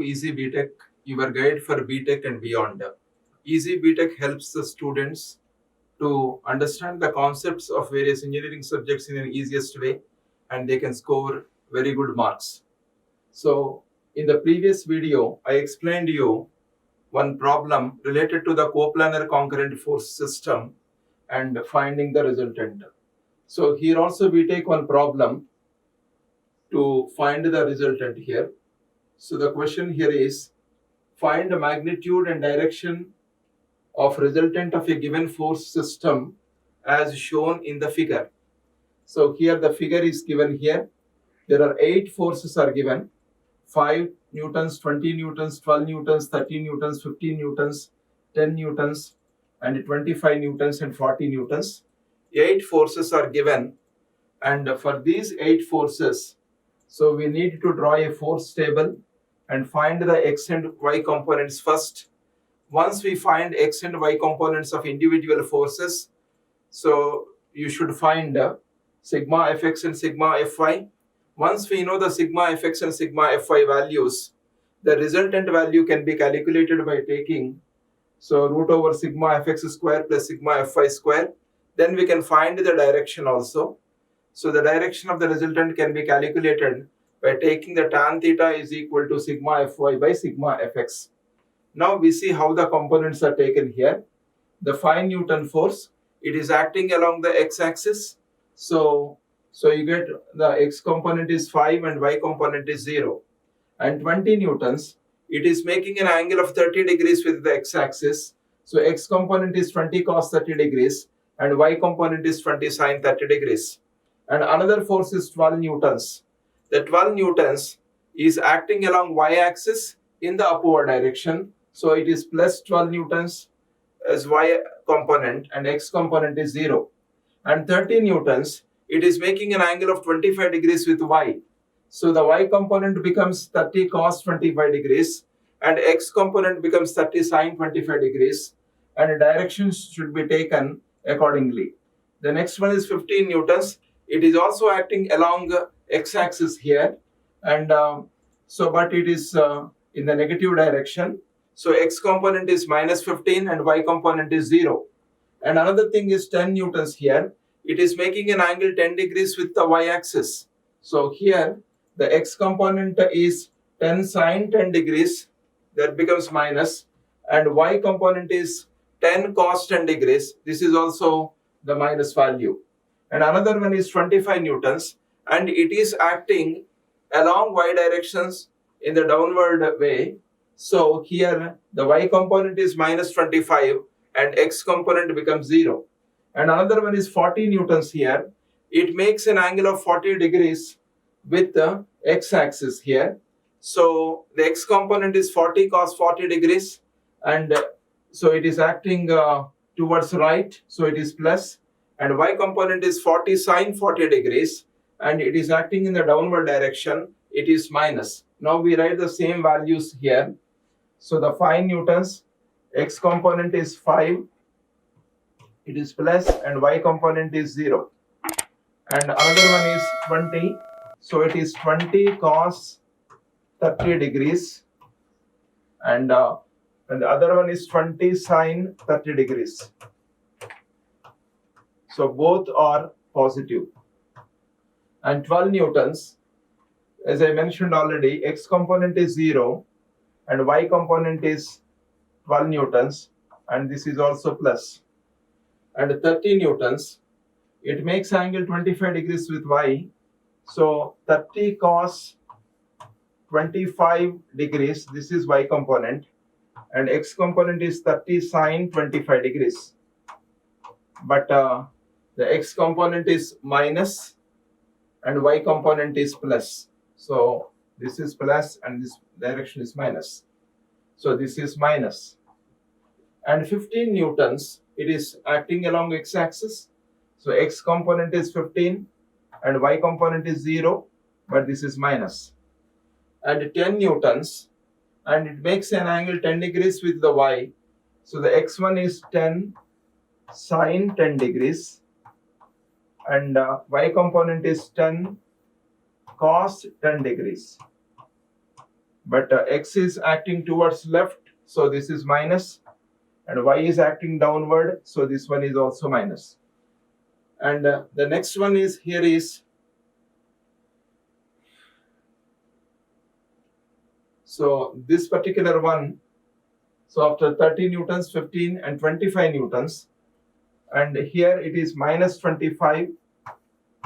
Easy BTech, your guide for BTech and beyond. Easy BTech helps the students to understand the concepts of various engineering subjects in an easiest way, and they can score very good marks. So, in the previous video, I explained you one problem related to the coplanar concurrent force system and finding the resultant. So, here also we take one problem to find the resultant here. So, the question here is find the magnitude and direction of resultant of a given force system as shown in the figure. So here the figure is given here. There are 8 forces are given: 5 newtons, 20 newtons, 12 newtons, 30 newtons, 15 newtons, 10 newtons, and 25 newtons and 40 newtons. 8 forces are given, and for these 8 forces, so we need to draw a force table and find the x and y components first. Once we find x and y components of individual forces, so you should find sigma fx and sigma fy. Once we know the sigma fx and sigma fy values, the resultant value can be calculated by taking root over sigma fx square plus sigma fy square. Then we can find the direction also. So the direction of the resultant can be calculated by taking the tan theta is equal to sigma fy by sigma fx. Now we see how the components are taken here. The 5 Newton force, it is acting along the x-axis. So you get the x component is 5 and y component is 0. And 20 newtons, it is making an angle of 30 degrees with the x-axis. So x component is 20 cos 30 degrees and y component is 20 sin 30 degrees. And another force is 12 newtons. The 12 newtons is acting along y-axis in the upward direction. So it is plus 12 newtons as y component and x component is 0. And 30 newtons, it is making an angle of 25 degrees with y. So the y component becomes 30 cos 25 degrees and x component becomes 30 sin 25 degrees, and directions should be taken accordingly. The next one is 15 newtons. It is also acting along x-axis here, and but it is in the negative direction. So x component is minus 15 and y component is 0. And another thing is 10 newtons here. It is making an angle 10 degrees with the y-axis. So here the x component is 10 sine 10 degrees, that becomes minus, and y component is 10 cos 10 degrees. This is also the minus value. And another one is 25 newtons, and it is acting along y directions in the downward way. So here the y component is minus 25 and x component becomes 0. And another one is 40 newtons here. It makes an angle of 40 degrees with the x-axis here. So the x component is 40 cos 40 degrees, and so it is acting towards right, so it is plus, and y component is 40 sin 40 degrees and it is acting in the downward direction, it is minus. Now we write the same values here. So the 5 newtons, x component is 5, it is plus, and y component is 0. And another one is 20, so it is 20 cos 30 degrees, and the other one is 20 sin 30 degrees. So both are positive. And 12 newtons, as I mentioned already, x component is 0 and y component is 12 newtons, and this is also plus. And 30 newtons, it makes angle 25 degrees with y. So 30 cos 25 degrees, this is y component, and x component is 30 sin 25 degrees. But the x component is minus and y component is plus. So this is plus and this direction is minus. So this is minus. And 15 newtons, it is acting along x-axis. So x component is 15 and y component is 0, but this is minus. And 10 newtons, and it makes an angle 10 degrees with the y. So the x1 is 10 sin 10 degrees and y component is 10 cos 10 degrees. but x is acting towards left, so this is minus, and y is acting downward, so this one is also minus. And the next one is here is, so this particular one, so after 30 newtons, 15 and 25 newtons, and here it is minus 25,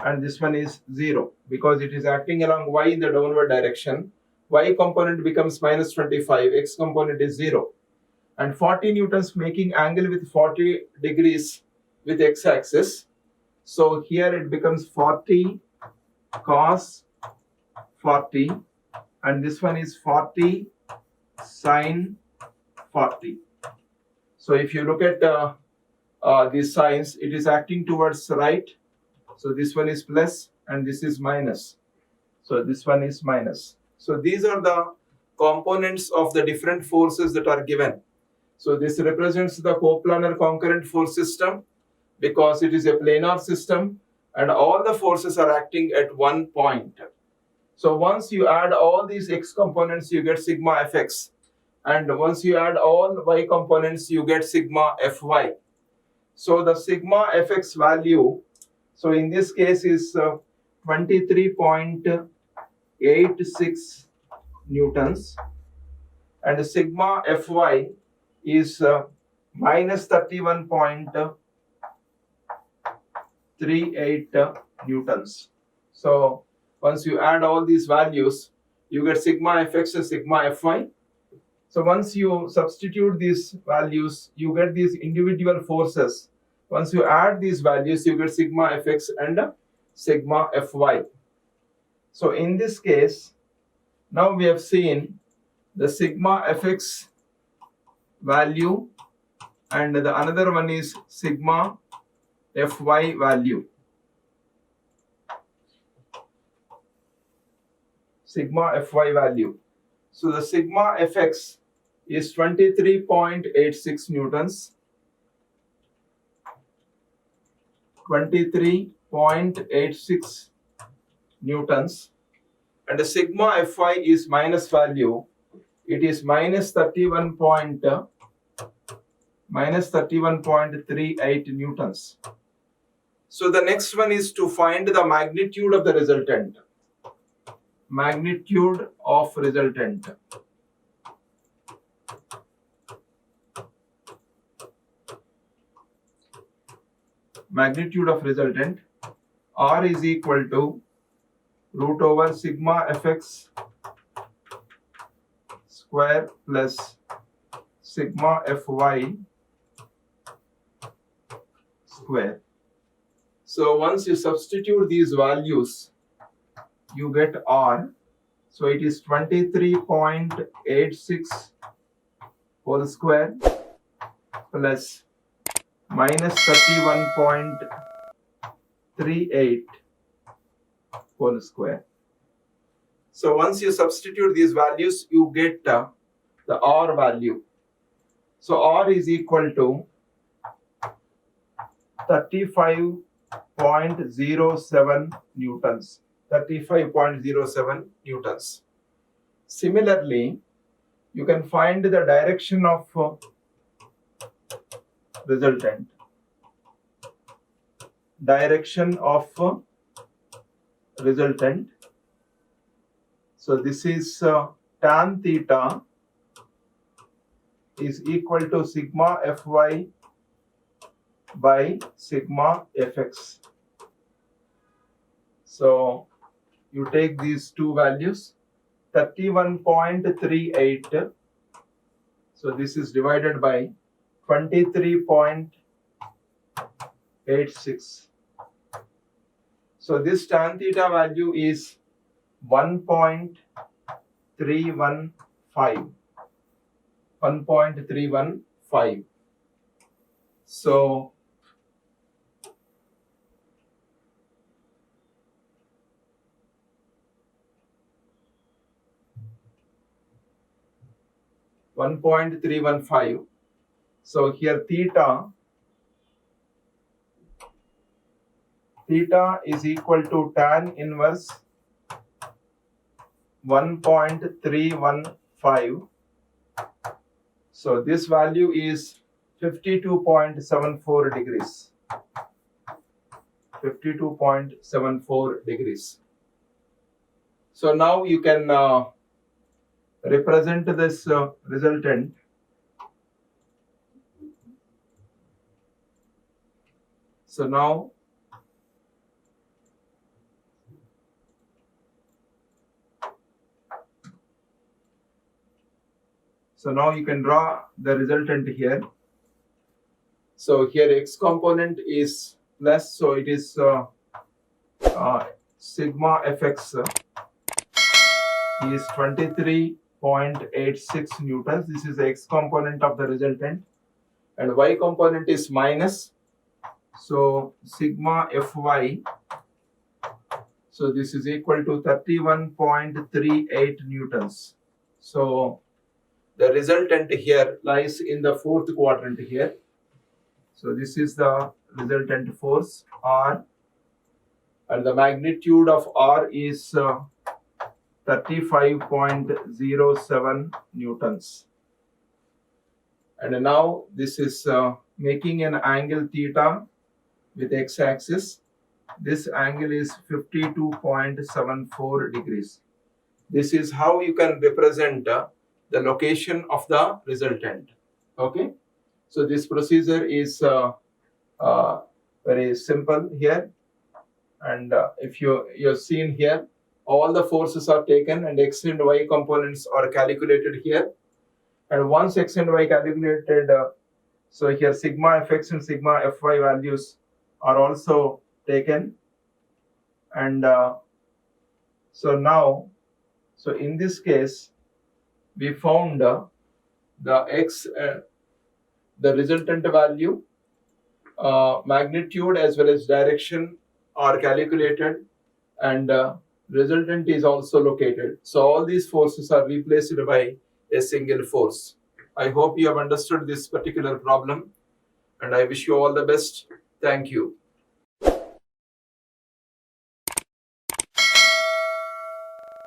and this one is 0 because it is acting along y in the downward direction. Y component becomes minus 25, x component is 0, and 40 newtons making angle with 40 degrees with x axis. So here it becomes 40 cos 40, and this one is 40 sine 40. So if you look at these signs, it is acting towards right. So this one is plus and this is minus. So this one is minus. So these are the components of the different forces that are given. So this represents the coplanar concurrent force system because it is a planar system and all the forces are acting at one point. So once you add all these x components, you get sigma fx. And once you add all y components, you get sigma fy. So the sigma fx value, so in this case is 23.86 newtons, and sigma fy is minus 31.38 newtons. So once you add all these values, you get sigma fx and sigma fy. So once you substitute these values, you get these individual forces. Once you add these values, you get sigma fx and sigma fy. So in this case, now we have seen the sigma fx value, and the another one is sigma fy value. Sigma fy value. So the sigma fx is 23.86 newtons. 23.86 newtons, and the sigma fy is minus value. It is minus 31.38 newtons. So the next one is to find the magnitude of the resultant. Magnitude of resultant. Magnitude of resultant. R is equal to root over sigma fx square plus sigma fy square. So once you substitute these values, you get R. So it is 23.86 whole square plus minus 31.38 whole square. So once you substitute these values, you get the R value. So R is equal to 35.07 newtons. 35.07 newtons. Similarly, you can find the direction of resultant. Direction of resultant. So this is tan theta is equal to sigma fy by sigma fx. So you take these two values, 31.38. So this is divided by 23.86. So this tan theta value is 1.315. 1.315. So So here theta is equal to tan inverse 1.315. So this value is 52.74 degrees. 52.74 degrees. So now you can represent this resultant. So now you can draw the resultant here. So here x component is plus, so it is sigma fx is 23.86 newtons. This is the x component of the resultant, and y component is minus. So sigma fy, so this is equal to 31.38 newtons. So the resultant here lies in the fourth quadrant here. So this is the resultant force R, and the magnitude of R is 35.07 newtons. And now this is making an angle theta with x-axis. This angle is 52.74 degrees. This is how you can represent the location of the resultant. Okay, so this procedure is very simple here. And if you're seen here, all the forces are taken and x and y components are calculated here. And once x and y calculated, so here sigma fx and sigma fy values are also taken. And so now, so in this case, we found the x, the resultant value, magnitude as well as direction are calculated, and resultant is also located. So all these forces are replaced by a single force. I hope you have understood this particular problem, and I wish you all the best. Thank you.